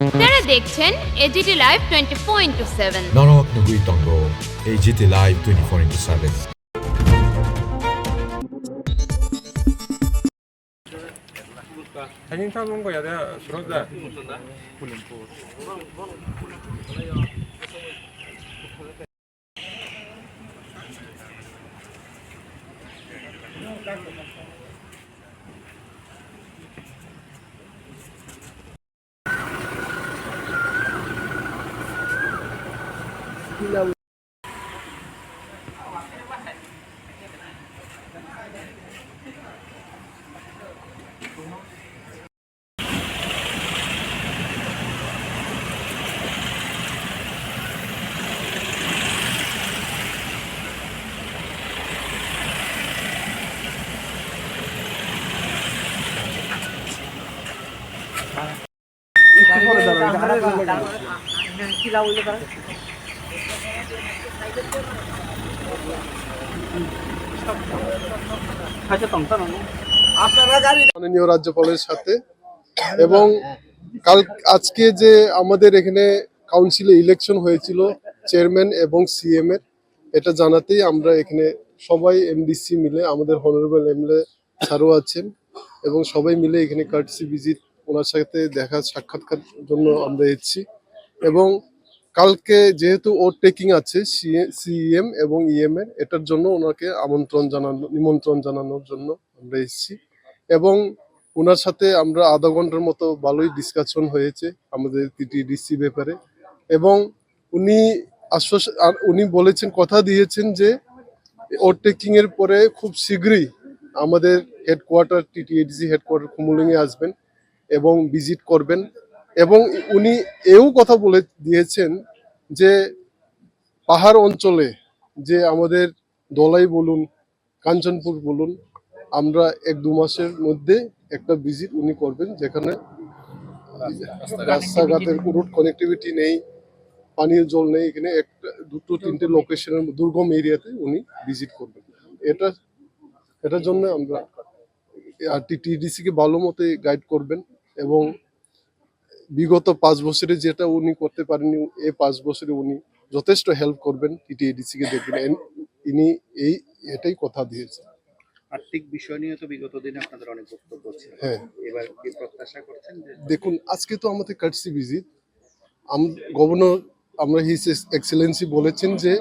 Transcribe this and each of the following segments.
আপনারা দেখছেন AGT live 24/7 নরক নগুই তঙ্গ AGT লাইভ 24/7 사진 찍은 거야 내가 그런데 মাননীয় রাজ্যপালের সাথে এবং আজকে যে আমাদের এখানে কাউন্সিলে ইলেকশন হয়েছিল চেয়ারম্যান এবং সিএম এর, এটা জানাতেই আমরা এখানে সবাই এমডিসি মিলে, আমাদের হনারেবল এমএলএ স্যারও আছেন এবং সবাই মিলে এখানে কার্টসি ভিজিট ওনার সাথে দেখা সাক্ষাৎকার জন্য আমরা এসেছি। এবং কালকে যেহেতু ওট টেকিং আছে সিএম এবং ইএম এর, এটার জন্য ওনাকে নিমন্ত্রণ জানানোর জন্য আমরা এসেছি। এবং ওনার সাথে আমরা আধা ঘন্টার মতো ভালোই ডিসকাশন হয়েছে আমাদের টিটিডিসি ব্যাপারে। এবং উনি বলেছেন, কথা দিয়েছেন যে ওভারটেকিং এর পরে খুব শীঘ্রই আমাদের হেডকোয়ার্টার টিটিডিসি হেডকোয়ার্টার কুমুলিংয়ে আসবেন এবং ভিজিট করবেন। এবং উনি এও কথা বলে দিয়েছেন যে পাহাড় অঞ্চলে যে আমাদের দলাই বলুন, কাঞ্চনপুর বলুন, আমরা 1-2 মাসের মধ্যে একটা ভিজিট উনি করবেন, যেখানে রাস্তাঘাটের রোড কানেক্টিভিটি নেই, পানীয় জল নেই, এখানে 2-3টে লোকেশনের দুর্গম এরিয়াতে উনি ভিজিট করবেন। এটার জন্য আমরা টিটিডিসি কে ভালো মতো গাইড করবেন এবং বিগত 5 বছরে যেটা উনি করতে পারেননি, এই 5 বছরে উনি যথেষ্ট হেল্প করবেন, টিটিডিসি কে দেখবেন। ইনি এটাই কথা দিয়েছেন। আর্থিক বিষয় নিয়ে তো বিগত দিনে আপনাদের অনেক বক্তব্য ছিল, হ্যাঁ, এবার কি প্রত্যাশা করছেন যে? দেখুন, আজকে তো আমাদের কার্টসি ভিজিট, গভর্নর আমরা হিজ এক্সেলেন্সি বলেছেন যে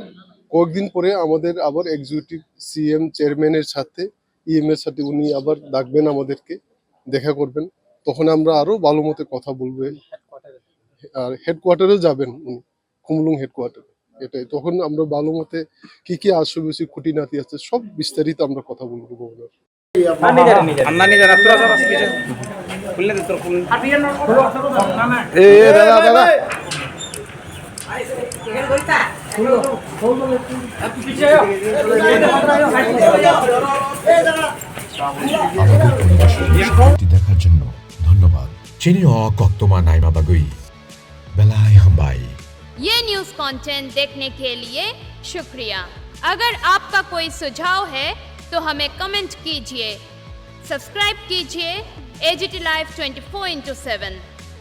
কয়েকদিন পরে আমাদের আবার এক্সিকিউটিভ সিএম চেয়ারম্যানের সাথে ইএম এর সাথে উনি আবার ডাকবেন, আমাদেরকে দেখা করবেন, তখন আমরা আরো ভালো মতো কথা বলবো। আর হেডকোয়ার্টারেও যাবেন উনি, কুমলুং হেডকোয়ার্টারে, এটাই তখন আমরা ভালো মতে কি আশুবেশি খুঁটিনাটি আছে সব বিস্তারিত আমরা কথা বলবো গভর্নর। দেখার জন্য ধন্যবাদ। চিনিও কক্তমা নাইমা বাগুই বেলাই হাম্বাই। ये न्यूज़ कंटेंट देखने के लिए शुक्रिया। अगर आपका कोई सुझाव है तो हमें कमेंट कीजिए, सब्सक्राइब कीजिए AGT live 24/7।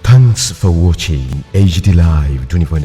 Thanks for watching AGT Live 24/7.